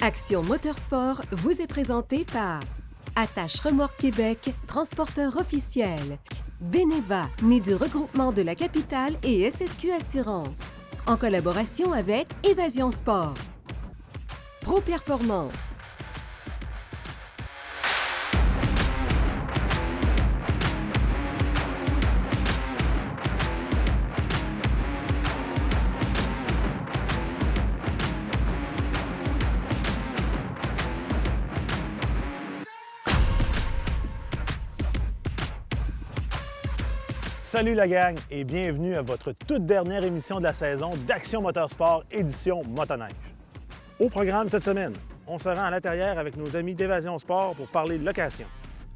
Action Motorsport vous est présenté par Attache Remorque Québec, transporteur officiel. Beneva, né du regroupement de la capitale et SSQ Assurance. En collaboration avec Évasion Sport. Pro Performance. Salut la gang et bienvenue à votre toute dernière émission de la saison d'Action Motorsport édition motoneige. Au programme cette semaine, on se rend à l'intérieur avec nos amis d'Évasion Sport pour parler de location.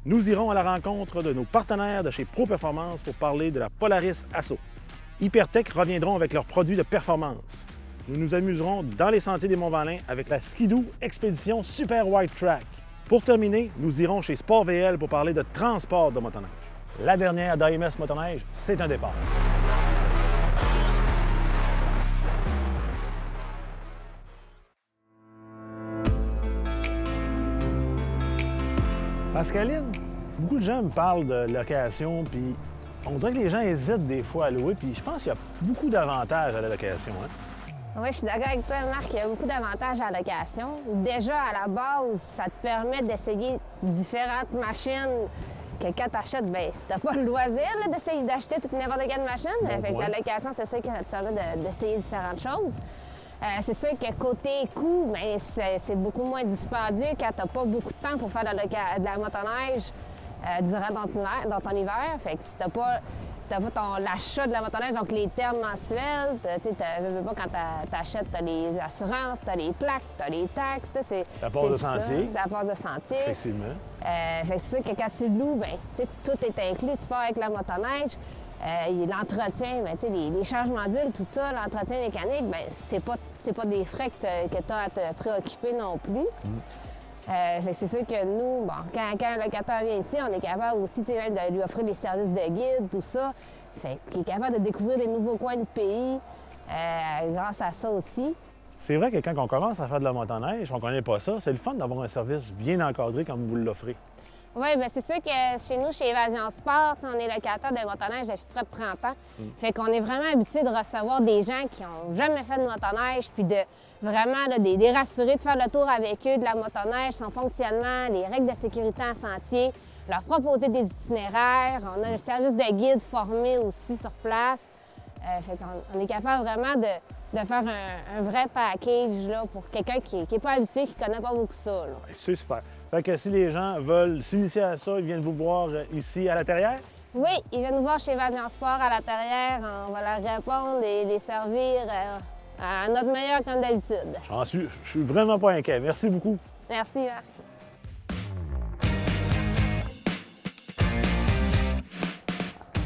Nous irons à la rencontre de nos partenaires de chez Pro Performance pour parler de la Polaris Asso. Hypertech reviendront avec leurs produits de performance. Nous nous amuserons dans les sentiers des Monts-Valin avec la Ski-Doo Expédition Super Wide Track. Pour terminer, nous irons chez Sport VL pour parler de transport de motoneige. La dernière d'AMS Motoneige, c'est un départ. Pascaline, beaucoup de gens me parlent de location, puis on dirait que les gens hésitent des fois à louer, puis je pense qu'il y a beaucoup d'avantages à la location. Oui, je suis d'accord avec toi, Marc. Il y a beaucoup d'avantages à la location. Déjà, à la base, ça te permet d'essayer différentes machines. Que quand tu achètes, bien, t'as pas le loisir d'essayer d'acheter toute n'importe quelle machine. Fait que la location, c'est sûr que ça te permet d'essayer différentes choses. C'est sûr que côté coût, bien, c'est beaucoup moins dispendieux quand tu n'as pas beaucoup de temps pour faire de la motoneige durant ton hiver. Fait que si tu n'as pas l'achat de la motoneige, donc les termes mensuels, tu sais, pas quand tu achètes, tu as les assurances, tu as les plaques, tu as les taxes. Ça passe de sentier. Ça passe de sentier. Effectivement. Fait que c'est sûr que quand tu loues, bien, tout est inclus. Tu pars avec la motoneige. L'entretien, bien, les changements d'huile, tout ça, l'entretien mécanique, bien, c'est pas des frais que tu as à te préoccuper non plus. Fait que c'est sûr que nous, bon, quand un locataire vient ici, on est capable aussi de lui offrir des services de guide, tout ça. Fait qu'il est capable de découvrir des nouveaux coins du pays grâce à ça aussi. C'est vrai que quand on commence à faire de la motoneige, on ne connaît pas ça, c'est le fun d'avoir un service bien encadré comme vous l'offrez. Oui, bien c'est sûr que chez nous, chez Évasion Sport, on est locataire de motoneige depuis près de 30 ans. Fait qu'on est vraiment habitué de recevoir des gens qui n'ont jamais fait de motoneige, puis de vraiment les rassurer, de faire le tour avec eux de la motoneige, son fonctionnement, les règles de sécurité en sentier, leur proposer des itinéraires. On a le service de guide formé aussi sur place. Fait qu'on est capable vraiment de faire un vrai package là, pour quelqu'un qui n'est pas habitué, qui ne connaît pas beaucoup ça. Là. C'est super. Fait que si les gens veulent s'initier à ça, ils viennent vous voir ici à l'intérieur? Oui, ils viennent nous voir chez Évasion Sport à l'intérieur. On va leur répondre et les servir à notre meilleur comme d'habitude. Je suis vraiment pas inquiet. Merci beaucoup. Merci, Marc.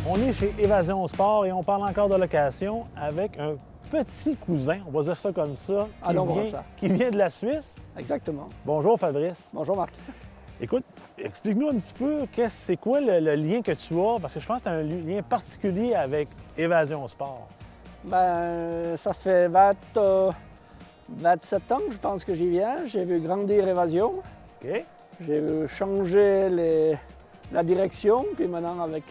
On est chez Évasion Sport et on parle encore de location avec un petit cousin, on va dire ça comme ça, qui vient de la Suisse. Exactement. Bonjour Fabrice. Bonjour Marc. Écoute, explique-nous un petit peu, c'est quoi le lien que tu as, parce que je pense que tu as un lien particulier avec Évasion Sport. Ben, ça fait 27 ans, je pense que j'y viens. J'ai vu grandir Évasion. OK. J'ai vu changer la direction, puis maintenant avec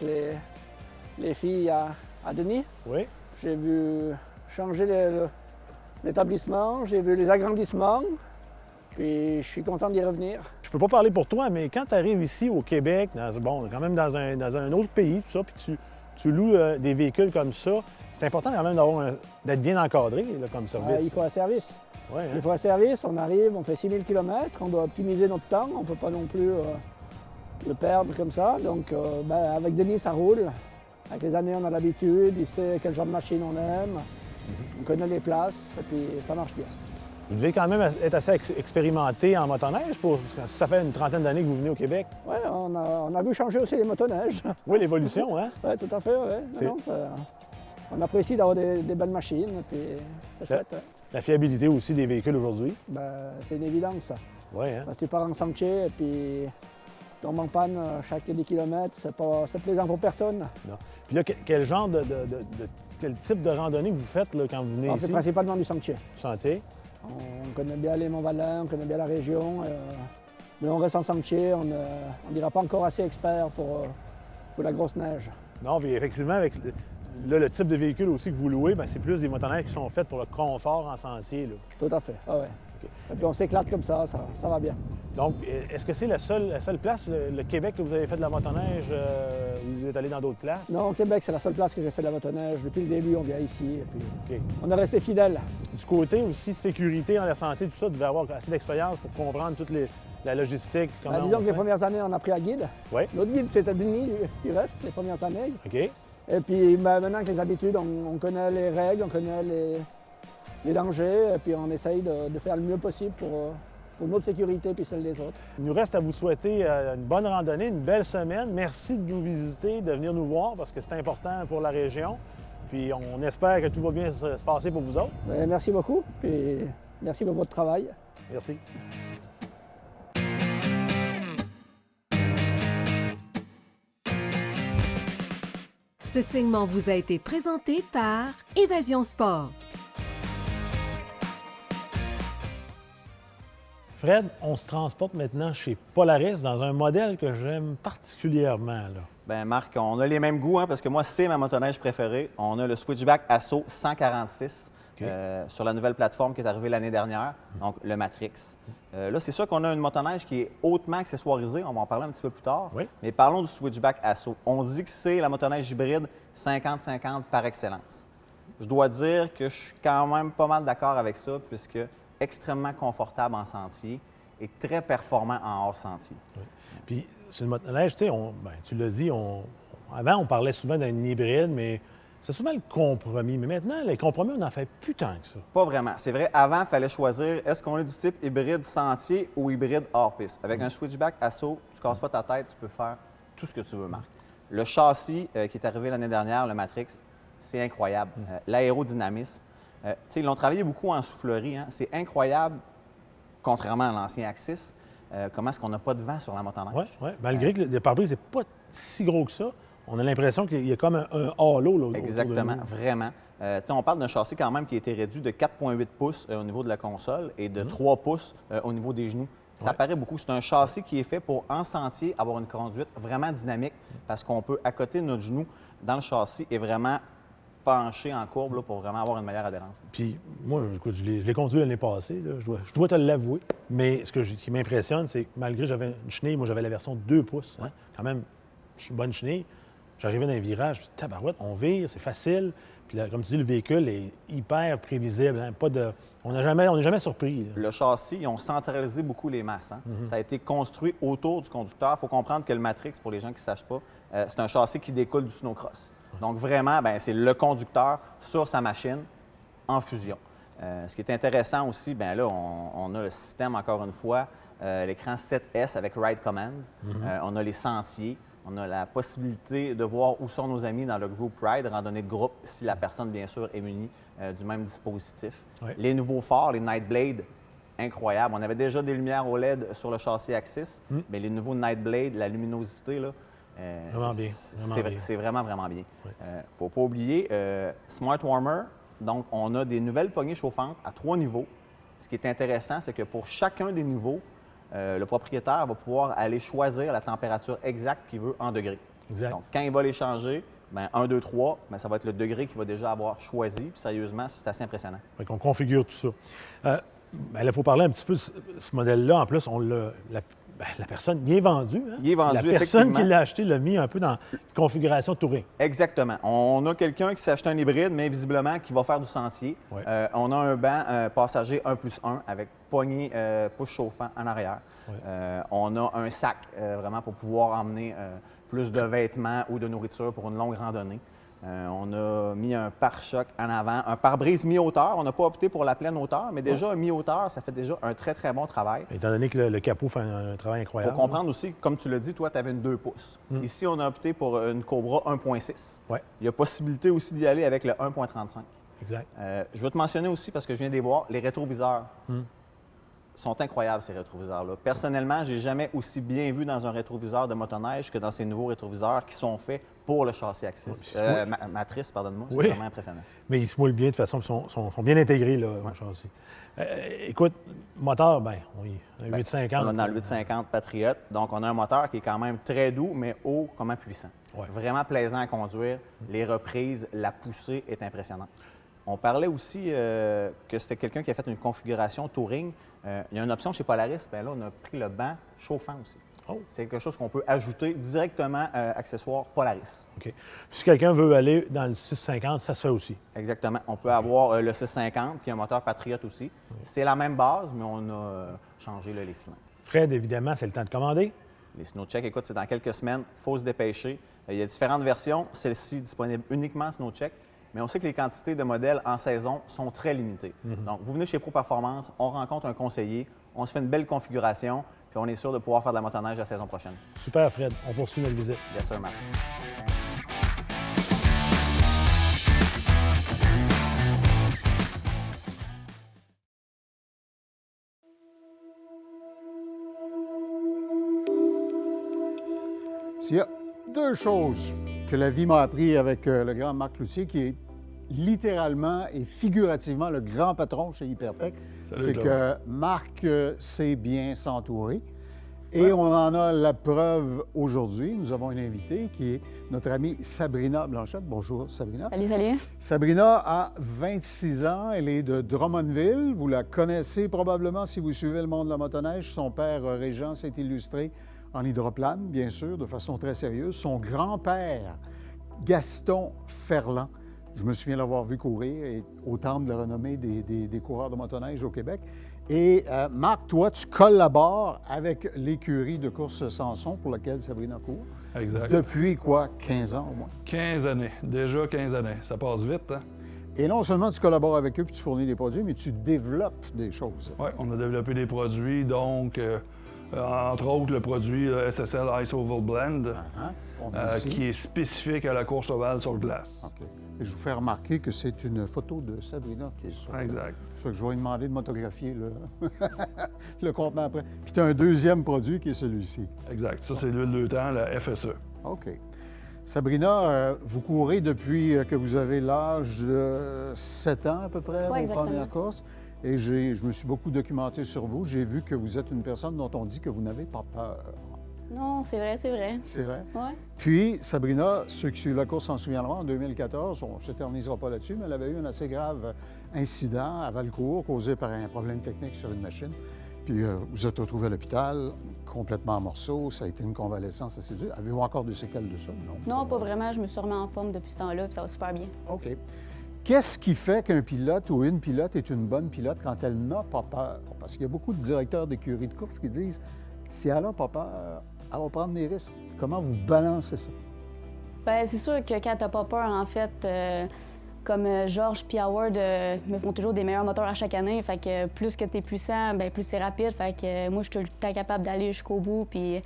les filles à Denis. Oui. J'ai vu changer l'établissement, j'ai vu les agrandissements, puis je suis content d'y revenir. Je peux pas parler pour toi, mais quand tu arrives ici au Québec, quand même dans un autre pays, tout ça, puis tu loues des véhicules comme ça, c'est important quand même d'être bien encadré là, comme service. Il faut un service. Ouais, hein? Il faut un service, on arrive, on fait 6000 km, on doit optimiser notre temps, on ne peut pas non plus le perdre comme ça. Donc avec Denis, ça roule. Avec les années, on a l'habitude, il sait quel genre de machine on aime, on connaît les places, et puis ça marche bien. Vous devez quand même être assez expérimenté en motoneige, parce que ça fait une trentaine d'années que vous venez au Québec. Oui, on a vu changer aussi les motoneiges. Oui, l'évolution, hein? Oui, tout à fait, oui. On apprécie d'avoir des belles machines, puis c'est chouette. Ouais. La fiabilité aussi des véhicules aujourd'hui. C'est une évidence, ça. Oui, hein? Parce que tu pars en sentier, et puis tu tombes en panne chaque 10 km, c'est plaisant pour personne. Non. Puis là, quel type de randonnée que vous faites là, quand vous venez ici? On fait principalement du sentier. Du sentier? On connaît bien les Monts-Valin, on connaît bien la région, mais on reste en sentier, on ne dira pas encore assez expert pour la grosse neige. Non, puis effectivement, avec le type de véhicule aussi que vous louez, bien, c'est plus des motoneiges qui sont faites pour le confort en sentier. Là. Tout à fait, ah ouais. OK. Et puis on s'éclate comme ça va bien. Donc, est-ce que c'est la seule place, le Québec, que vous avez fait de la motoneige ou vous êtes allé dans d'autres places? Non, au Québec, c'est la seule place que j'ai fait de la motoneige. Depuis le début, on vient ici et puis OK. on est resté fidèles. Du côté aussi sécurité en la sentier, tout ça, vous devez avoir assez d'expérience pour comprendre toute la logistique. Comment Disons on que les fait. premières années, on a pris un guide. Oui. L'autre guide, c'était Denis, qui reste les premières années. OK. Et puis maintenant que les habitudes, on connaît les règles, on connaît les dangers, et puis on essaye de faire le mieux possible pour notre sécurité et celle des autres. Il nous reste à vous souhaiter une bonne randonnée, une belle semaine. Merci de nous visiter, de venir nous voir parce que c'est important pour la région. Puis on espère que tout va bien se passer pour vous autres. Mais merci beaucoup, puis merci pour votre travail. Merci. Ce segment vous a été présenté par Évasion Sport. Fred, on se transporte maintenant chez Polaris dans un modèle que j'aime particulièrement. Là. Bien, Marc, on a les mêmes goûts, parce que moi, c'est ma motoneige préférée. On a le Switchback Asso 146 sur la nouvelle plateforme qui est arrivée l'année dernière, donc le Matrix. Là, c'est sûr qu'on a une motoneige qui est hautement accessoirisée. On va en parler un petit peu plus tard. Oui. Mais parlons du Switchback Asso. On dit que c'est la motoneige hybride 50-50 par excellence. Je dois dire que je suis quand même pas mal d'accord avec ça, puisque extrêmement confortable en sentier et très performant en hors-sentier. Oui. Puis, sur le motoneige, tu sais, tu l'as dit, avant, on parlait souvent d'un hybride, mais c'est souvent le compromis. Mais maintenant, les compromis, on n'en fait plus tant que ça. Pas vraiment. C'est vrai, avant, il fallait choisir est-ce qu'on est du type hybride sentier ou hybride hors-piste. Avec un Switchback Asso, tu ne casses pas ta tête, tu peux faire tout ce que tu veux, Marc. Le châssis qui est arrivé l'année dernière, le Matrix, c'est incroyable. L'aérodynamisme. Ils l'ont travaillé beaucoup en soufflerie. Hein? C'est incroyable, contrairement à l'ancien Axis, comment est-ce qu'on n'a pas de vent sur la motoneige. Oui, ouais. Malgré que le pare-brise n'est pas si gros que ça, on a l'impression qu'il y a comme un halo. Là, exactement, vraiment. On parle d'un châssis quand même qui a été réduit de 4,8 pouces au niveau de la console et de 3 pouces au niveau des genoux. Ça paraît beaucoup. C'est un châssis qui est fait pour, en sentier, avoir une conduite vraiment dynamique parce qu'on peut accoter notre genou dans le châssis et vraiment pencher en courbe là, pour vraiment avoir une meilleure adhérence. Puis moi, écoute, je l'ai conduit l'année passée, là, je dois te l'avouer. Mais ce qui m'impressionne, c'est que malgré que j'avais une chenille, moi j'avais la version 2 pouces. Hein? Quand même, je suis une bonne chenille. J'arrivais dans un virage, je me suis dit, tabarouette, on vire, c'est facile. Puis là, comme tu dis, le véhicule est hyper prévisible. Hein? On n'est jamais surpris. Là. Le châssis, ils ont centralisé beaucoup les masses. Hein? Ça a été construit autour du conducteur. Il faut comprendre que le Matrix, pour les gens qui ne sachent pas, c'est un châssis qui découle du snowcross. Donc, vraiment, c'est le conducteur sur sa machine en fusion. Ce qui est intéressant aussi, là, on a le système, encore une fois, l'écran 7S avec Ride Command. On a les sentiers. On a la possibilité de voir où sont nos amis dans le group Ride, randonnée de groupe, si la personne, bien sûr, est munie du même dispositif. Oui. Les nouveaux phares, les Nightblade, incroyables. On avait déjà des lumières OLED sur le châssis Axis, mais les nouveaux Nightblade, la luminosité, là, c'est vraiment, vraiment bien. Il ne faut pas oublier Smart Warmer. Donc, on a des nouvelles poignées chauffantes à 3 niveaux. Ce qui est intéressant, c'est que pour chacun des niveaux, le propriétaire va pouvoir aller choisir la température exacte qu'il veut en degrés. Exact. Donc, quand il va les changer, 1, 2, 3, ça va être le degré qu'il va déjà avoir choisi. Puis, sérieusement, c'est assez impressionnant. Donc, on configure tout ça. Là, il faut parler un petit peu de ce modèle-là. En plus, la personne, il est vendu. Hein? Il est vendu, la personne qui l'a acheté l'a mis un peu dans la configuration touring. Exactement. On a quelqu'un qui s'est acheté un hybride, mais visiblement qui va faire du sentier. Oui. On a un banc passager 1+1 avec poignée push chauffant en arrière. Oui. On a un sac vraiment pour pouvoir emmener plus de vêtements ou de nourriture pour une longue randonnée. On a mis un pare-choc en avant, un pare-brise mi-hauteur. On n'a pas opté pour la pleine hauteur, mais déjà, un mi-hauteur, ça fait déjà un très, très bon travail. Étant donné que le capot fait un travail incroyable. Il faut comprendre aussi, comme tu l'as dit, toi, tu avais une 2 pouces. Ici, on a opté pour une Cobra 1.6. Ouais. Il y a possibilité aussi d'y aller avec le 1.35. Exact. Je veux te mentionner aussi, parce que je viens de les voir, les rétroviseurs. Sont incroyables, ces rétroviseurs-là. Personnellement, je n'ai jamais aussi bien vu dans un rétroviseur de motoneige que dans ces nouveaux rétroviseurs qui sont faits pour le châssis Axis. Matrice, pardonne-moi, c'est Oui. vraiment impressionnant. Mais ils se moulent bien, de toute façon, ils sont bien intégrés, là, au châssis. Écoute, moteur, bien, oui, un 850. On est dans le 850 Patriot, donc on a un moteur qui est quand même très doux, mais haut comme puissant. Ouais. Vraiment plaisant à conduire. Les reprises, la poussée est impressionnante. On parlait aussi que c'était quelqu'un qui a fait une configuration touring. Il y a une option chez Polaris, bien là, on a pris le banc chauffant aussi. Oh. C'est quelque chose qu'on peut ajouter directement accessoire Polaris. OK. Puis si quelqu'un veut aller dans le 650, ça se fait aussi. Exactement. On peut avoir le 650, qui est un moteur Patriot aussi. C'est la même base, mais on a changé les cylindres. Fred, évidemment, c'est le temps de commander. Les SnowCheck, écoute, c'est dans quelques semaines. Il faut se dépêcher. Il y a différentes versions. Celle-ci disponible uniquement SnowCheck. Mais on sait que les quantités de modèles en saison sont très limitées. Donc, vous venez chez Pro Performance, on rencontre un conseiller, on se fait une belle configuration, puis on est sûr de pouvoir faire de la motoneige la saison prochaine. Super, Fred. On poursuit notre visite. Yes, sir, Marc. S'il y a deux choses que la vie m'a appris avec le grand Marc Cloutier, qui est littéralement et figurativement le grand patron chez Hypertech, c'est que Marc sait bien s'entourer. Et on en a la preuve aujourd'hui. Nous avons une invitée qui est notre amie Sabrina Blanchette. Bonjour, Sabrina. Salut, salut. Sabrina a 26 ans. Elle est de Drummondville. Vous la connaissez probablement si vous suivez le monde de la motoneige. Son père, Régent, s'est illustré en hydroplane, bien sûr, de façon très sérieuse. Son grand-père, Gaston Ferland, je me souviens l'avoir vu courir, est au temple de la renommée des coureurs de motoneige au Québec. Et Marc, toi, tu collabores avec l'écurie de course Samson pour laquelle Sabrina court. Exact. Depuis quoi, 15 ans au moins? 15 années. Déjà 15 années. Ça passe vite, hein? Et non seulement tu collabores avec eux puis tu fournis des produits, mais tu développes des choses. Oui, on a développé des produits, donc, entre autres, le produit SSL Ice Oval Blend, On a ici. qui est spécifique à la course ovale sur glace. OK. Et je vous fais remarquer que c'est une photo de Sabrina qui est sur. Exact. Ça que je vais lui demander de m'autographier le contenant après. Puis tu as un deuxième produit qui est celui-ci. Exact. Ça, c'est l'huile de temps, la FSE. OK. Sabrina, vous courez depuis que vous avez l'âge de 7 ans à peu près, vos exactement. premières courses. Et je me suis beaucoup documenté sur vous. J'ai vu que vous êtes une personne dont on dit que vous n'avez pas peur. Non, c'est vrai, c'est vrai. C'est vrai? Ouais. Puis, Sabrina, ceux qui suivent la course s'en souviendront, en 2014, on ne s'éternisera pas là-dessus, mais elle avait eu un assez grave incident à Valcourt causé par un problème technique sur une machine. Puis, vous êtes retrouvé à l'hôpital, complètement en morceaux. Ça a été une convalescence assez dure. Avez-vous encore des séquelles de ça? Non. Non, pas vraiment. Je me suis remis en forme depuis ce temps-là, puis ça va super bien. OK. Qu'est-ce qui fait qu'un pilote ou une pilote est une bonne pilote quand elle n'a pas peur? Parce qu'il y a beaucoup de directeurs d'écuries de course qui disent si elle n'a pas peur, elle va prendre des risques. Comment vous balancez ça? Bien, c'est sûr que quand t'as pas peur, en fait, comme George et Howard me font toujours des meilleurs moteurs à chaque année. Fait que plus que t'es puissant, bien, plus c'est rapide. Fait que moi, je suis tout le temps capable d'aller jusqu'au bout puis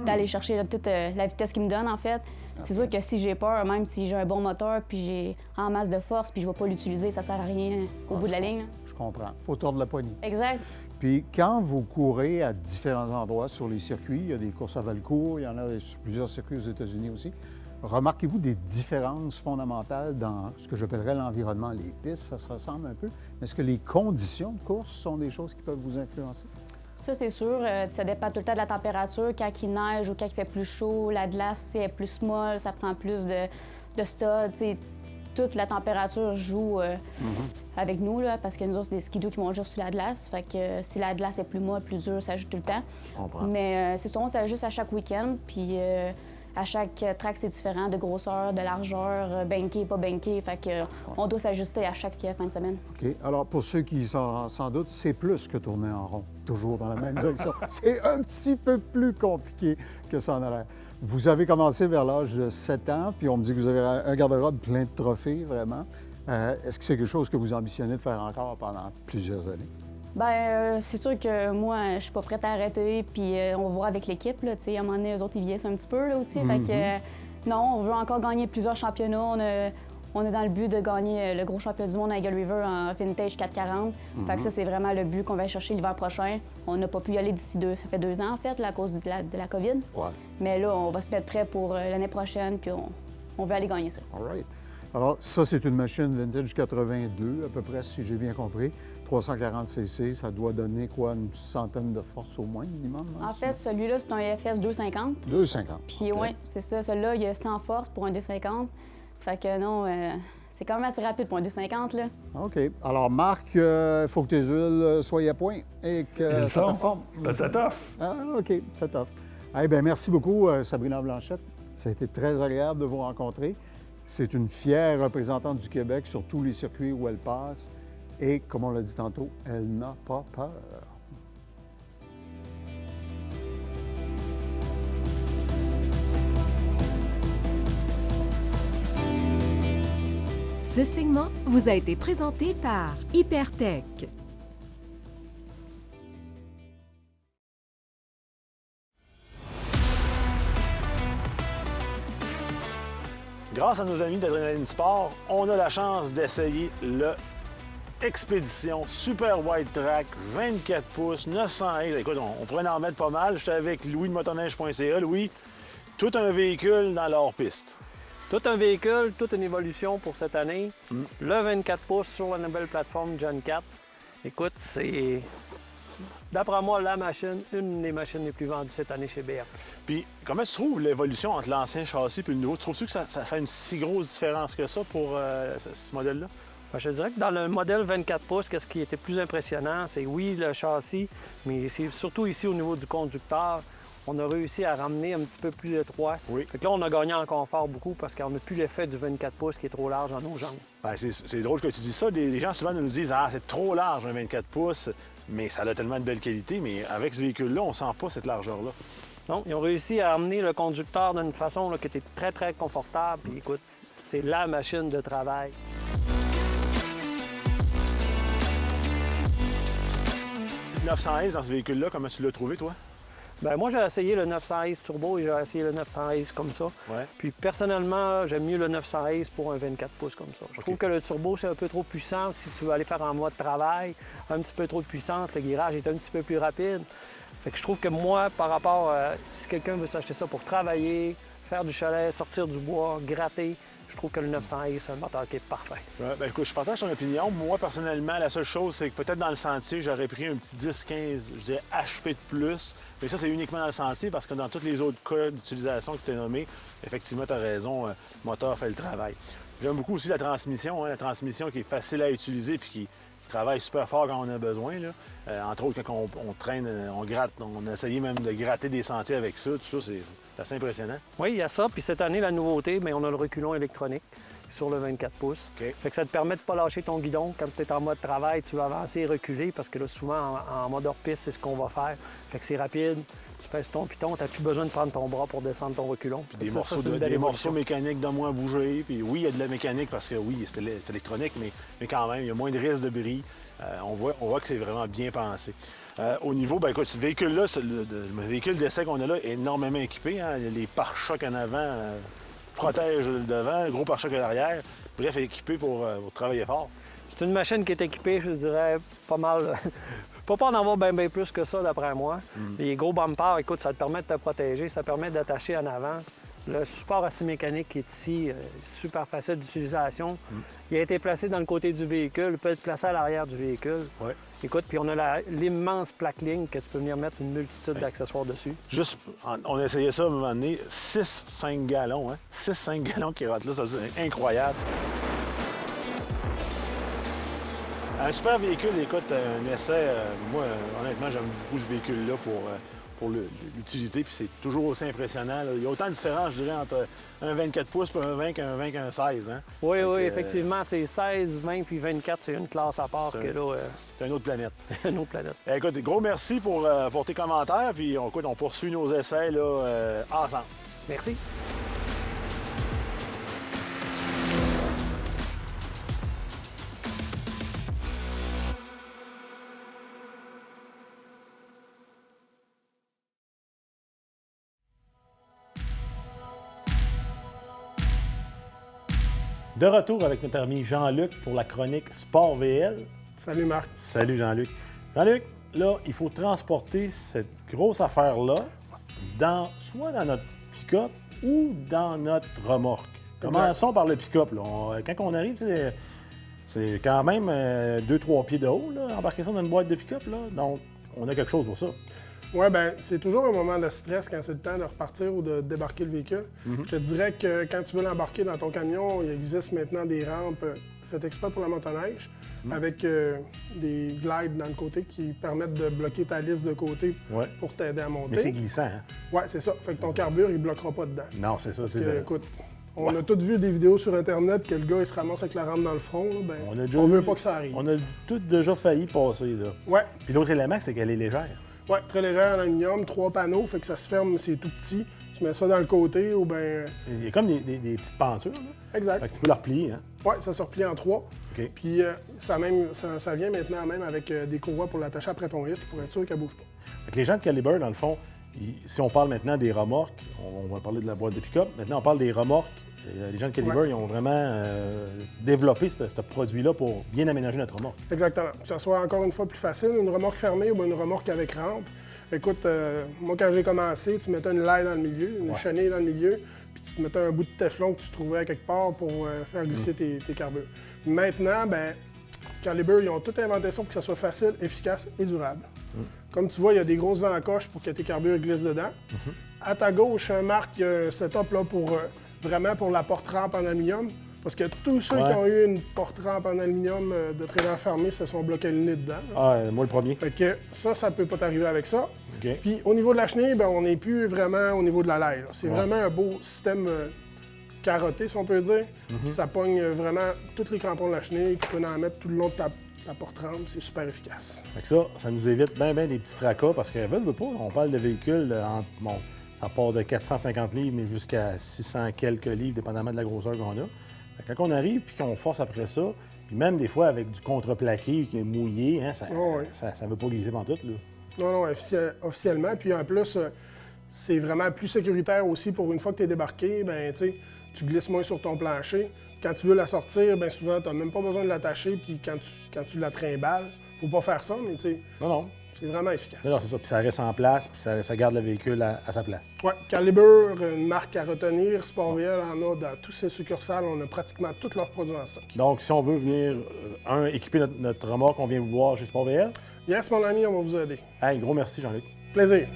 d'aller chercher là, toute la vitesse qu'ils me donnent, en fait. C'est sûr que si j'ai peur, même si j'ai un bon moteur puis j'ai en masse de force puis je vais pas l'utiliser, ça sert à rien au bout de la ligne. Là. Je comprends. Il faut tordre la poignée. Exact. Puis quand vous courez à différents endroits sur les circuits, il y a des courses à Valcourt, il y en a sur plusieurs circuits aux États-Unis aussi, remarquez-vous des différences fondamentales dans ce que j'appellerais l'environnement, les pistes, ça se ressemble un peu. Mais est-ce que les conditions de course sont des choses qui peuvent vous influencer? Ça, c'est sûr. Ça dépend tout le temps de la température. Quand il neige ou quand il fait plus chaud, la glace est plus molle, ça prend plus de stud. T'sais, toute la température joue avec nous, là, parce que nous autres, c'est des skidoos qui vont juste sur la glace. Fait que si la glace est plus molle, plus dure, ça joue tout le temps. Je comprends. Mais c'est sûr, on s'ajuste à chaque week-end. Puis à chaque track, c'est différent de grosseur, de largeur, banké, pas banké. Fait que on doit s'ajuster à chaque fin de semaine. OK. Alors, pour ceux qui sans doute, c'est plus que tourner en rond, toujours dans la même direction. C'est un petit peu plus compliqué que ça en a l'air. Vous avez commencé vers l'âge de 7 ans, puis on me dit que vous avez un garde-robe plein de trophées, vraiment. Est-ce que c'est quelque chose que vous ambitionnez de faire encore pendant plusieurs années? Bien, c'est sûr que moi, je suis pas prête à arrêter, puis on va voir avec l'équipe, là, tu sais, à un moment donné, eux autres, ils vieillissent un petit peu, là, aussi, fait que non, on veut encore gagner plusieurs championnats, on est dans le but de gagner le gros championnat du monde à Eagle River en Vintage 440, fait que ça, c'est vraiment le but qu'on va chercher l'hiver prochain. On n'a pas pu y aller d'ici ça fait 2 ans, en fait, là, à cause de la COVID, Ouais. mais là, on va se mettre prêt pour l'année prochaine, puis on veut aller gagner ça. All right. Alors, ça, c'est une machine vintage 82, à peu près, si j'ai bien compris. 340 cc, ça doit donner quoi, une centaine de forces au moins, minimum? En fait, celui-là, c'est un EFS 250. 250. Puis OK. oui, c'est ça. Celui-là, il y a 100 forces pour un 250. Fait que non, c'est quand même assez rapide pour un 250, là. OK. Alors, Marc, il faut que tes huiles soient à point et que Ils ça sont. performe. Ben, ça t'offre. Ah, OK, ça t'offre. Eh bien, merci beaucoup, Sabrina Blanchette. Ça a été très agréable de vous rencontrer. C'est une fière représentante du Québec sur tous les circuits où elle passe. Et, comme on l'a dit tantôt, elle n'a pas peur. Ce segment vous a été présenté par Hypertech. Grâce à nos amis d'Adrénaline Sport, on a la chance d'essayer le Expédition Super Wide Track 24 pouces, 900 Ace. Écoute, on pourrait en mettre pas mal. J'étais avec Louis de motoneige.ca. Louis, tout un véhicule dans leur piste. Tout un véhicule, toute une évolution pour cette année. Le 24 pouces sur la nouvelle plateforme Gen 4. Écoute, c'est, d'après moi, la machine, une des machines les plus vendues cette année chez BR. Puis, comment tu trouves l'évolution entre l'ancien châssis et le nouveau? Trouves-tu que ça fait une si grosse différence que ça pour ce modèle-là? Ben, je te dirais que dans le modèle 24 pouces, qu'est-ce qui était plus impressionnant, c'est oui, le châssis, mais c'est surtout ici au niveau du conducteur. On a réussi à ramener un petit peu plus étroit. Oui. Fait que là, on a gagné en confort beaucoup parce qu'on n'a plus l'effet du 24 pouces qui est trop large dans nos jambes. Ben, c'est drôle que tu dis ça. Les gens souvent nous disent « Ah, c'est trop large un 24 pouces », mais ça a tellement de belle qualité. Mais avec ce véhicule-là, on sent pas cette largeur-là. Donc, ils ont réussi à amener le conducteur d'une façon là, qui était très, très confortable. Puis écoute, c'est la machine de travail. Le 911 dans ce véhicule-là, comment tu l'as trouvé, toi? Bien, moi, j'ai essayé le 911 Turbo et j'ai essayé le 911 comme ça. Ouais. Puis, personnellement, j'aime mieux le 911 pour un 24 pouces comme ça. Je trouve que le Turbo, c'est un peu trop puissant. Si tu veux aller faire en mode travail, un petit peu trop de puissance, le guirage est un petit peu plus rapide. Fait que je trouve que moi, par rapport à si quelqu'un veut s'acheter ça pour travailler, faire du chalet, sortir du bois, gratter, je trouve que le 911, c'est un moteur qui est parfait. Ouais, ben, écoute, je partage ton opinion. Moi, personnellement, la seule chose, c'est que peut-être dans le sentier, j'aurais pris un petit 10-15, je dirais, HP de plus. Mais ça, c'est uniquement dans le sentier parce que dans tous les autres cas d'utilisation que tu as nommés, effectivement, tu as raison, le moteur fait le travail. J'aime beaucoup aussi la transmission, la transmission qui est facile à utiliser puis qui travaille super fort quand on a besoin. Là. Entre autres, quand on traîne, on gratte, on a essayé même de gratter des sentiers avec ça. Tout ça, c'est assez impressionnant. Oui, il y a ça. Puis cette année, la nouveauté, bien, on a le reculon électronique sur le 24 pouces. OK. Fait que ça te permet de ne pas lâcher ton guidon. Quand tu es en mode travail, tu vas avancer et reculer parce que là, souvent, en mode hors-piste, c'est ce qu'on va faire. Fait que c'est rapide. Tu pèses ton piton, tu n'as plus besoin de prendre ton bras pour descendre ton reculon. Puis des, Ça, morceaux, c'est une belle des évolution. morceaux mécaniques de moins bouger. Puis oui, il y a de la mécanique parce que oui, c'est électronique, mais quand même, il y a moins de risque de bris. On voit que c'est vraiment bien pensé. Au niveau, bien écoute, ce véhicule-là, le véhicule d'essai qu'on a là est énormément équipé. Hein? Les pare-chocs en avant protègent le devant, le gros pare-choc à l'arrière. Bref, équipé pour travailler fort. C'est une machine qui est équipée, je dirais, pas mal. Faut pas en avoir bien plus que ça, d'après moi. Les gros bumpers, écoute, ça te permet de te protéger, ça permet d'attacher en avant. Le support assez mécanique qui est ici, super facile d'utilisation. Il a été placé dans le côté du véhicule, il peut être placé à l'arrière du véhicule. Ouais. Écoute, puis on a l'immense plaque ligne que tu peux venir mettre une multitude d'accessoires dessus. Juste, on a essayé ça à un moment donné, 6-5 gallons, hein? 6-5 gallons qui rentrent là, ça c'est incroyable. Un super véhicule, écoute, un essai, moi, honnêtement, j'aime beaucoup ce véhicule-là pour l'utilité, puis c'est toujours aussi impressionnant. Là. Il y a autant de différence, je dirais, entre un 24 pouces et un 20 qu'un 16. Hein? Oui, oui, effectivement, c'est 16, 20 puis 24, c'est une classe à part que là, c'est une autre planète. une autre planète. Écoute, gros merci pour tes commentaires, puis écoute, on poursuit nos essais là, ensemble. Merci. De retour avec notre ami Jean-Luc pour la chronique Sport VL. Salut Marc. Salut Jean-Luc. Jean-Luc, là, il faut transporter cette grosse affaire-là soit dans notre pick-up ou dans notre remorque. Commençons par le pick-up. Là. Quand on arrive, c'est quand même 2-3 pieds de haut, là, embarquer ça dans une boîte de pick-up. Là. Donc, on a quelque chose pour ça. Oui, bien, c'est toujours un moment de stress quand c'est le temps de repartir ou de débarquer le véhicule. Je te dirais que quand tu veux l'embarquer dans ton camion, il existe maintenant des rampes faites exprès pour la motoneige avec des glides dans le côté qui permettent de bloquer ta lisse de côté pour t'aider à monter. Mais c'est glissant, hein? Oui, c'est ça. Fait que ton carbure, il ne bloquera pas dedans. Non, c'est ça. Écoute, on a tous vu des vidéos sur Internet que le gars, il se ramasse avec la rampe dans le front. Là, ben, on veut pas que ça arrive. On a tous déjà failli passer, là. Ouais. Puis l'autre élément, c'est qu'elle est légère. Oui, très légère en aluminium, 3 panneaux, fait que ça se ferme, c'est tout petit. Tu mets ça dans le côté ou bien. Il y a comme des petites pentures, là. Exact. Fait que tu peux la replier, hein? Oui, ça se replie en 3. OK. Puis ça vient maintenant même avec des courroies pour l'attacher après ton hitch pour être sûr qu'elle ne bouge pas. Fait que les gens de Caliber, dans le fond, si on parle maintenant des remorques, on va parler de la boîte de pick-up, maintenant on parle des remorques. Les gens de Caliber, ils ont vraiment développé ce produit-là pour bien aménager notre remorque. Exactement. Que ça soit encore une fois plus facile, une remorque fermée ou une remorque avec rampe. Écoute, moi quand j'ai commencé, tu mettais une laille dans le milieu, une chenille dans le milieu, puis tu mettais un bout de téflon que tu trouvais quelque part pour faire glisser tes carbures. Maintenant, ben Caliber, ils ont tout inventé ça pour que ça soit facile, efficace et durable. Comme tu vois, il y a des grosses encoches pour que tes carbures glissent dedans. À ta gauche, Marc, il y a un setup là, pour vraiment pour la porte-rampe en aluminium. Parce que tous ceux qui ont eu une porte-rampe en aluminium de trailer fermé se sont bloqués le nez dedans. Là. Ah, moi le premier. Fait que ça peut pas t'arriver avec ça. OK. Puis au niveau de la chenille, ben, on n'est plus vraiment au niveau de la laille. C'est vraiment un beau système carotté, si on peut dire. Puis ça pogne vraiment tous les crampons de la chenille. Tu peux en mettre tout le long de ta porte-rampe. C'est super efficace. Fait que ça nous évite bien des petits tracas parce que, veut pas, on parle de véhicules ça part de 450 livres, mais jusqu'à 600 quelques livres, dépendamment de la grosseur qu'on a. Fait que quand on arrive puis qu'on force après ça, puis même des fois avec du contreplaqué qui est mouillé, hein, ça veut pas glisser pantoute, là. Non, officiellement. Puis en plus, c'est vraiment plus sécuritaire aussi pour une fois que tu es débarqué, ben tu glisses moins sur ton plancher. Quand tu veux la sortir, bien souvent, tu n'as même pas besoin de l'attacher, puis quand tu la trimbales, faut pas faire ça, mais tu sais. Non. C'est vraiment efficace. Non, c'est ça. Puis ça reste en place, puis ça garde le véhicule à sa place. Oui, Caliber, une marque à retenir. Sport-VL en a dans tous ses succursales. On a pratiquement tous leurs produits en stock. Donc, si on veut venir, équiper notre remorque, on vient vous voir chez Sport-VL? Yes, mon ami, on va vous aider. Hey, gros merci, Jean-Luc. Plaisir.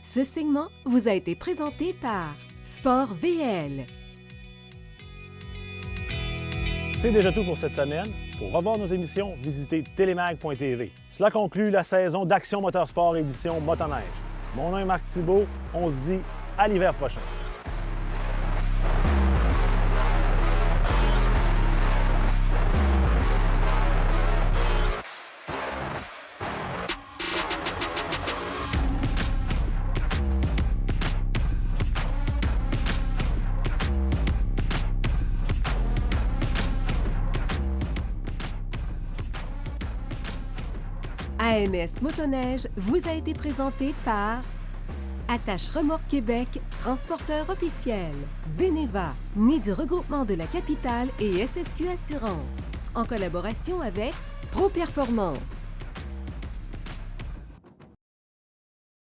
Ce segment vous a été présenté par Sport-VL. C'est déjà tout pour cette semaine. Pour revoir nos émissions, visitez telemag.tv. Cela conclut la saison d'Action Motorsport édition Motoneige. Mon nom est Marc Thibault. On se dit à l'hiver prochain. AMS Motoneige vous a été présenté par Attache Remorque Québec, transporteur officiel. Beneva, né du regroupement de la capitale et SSQ Assurance. En collaboration avec Pro Performance.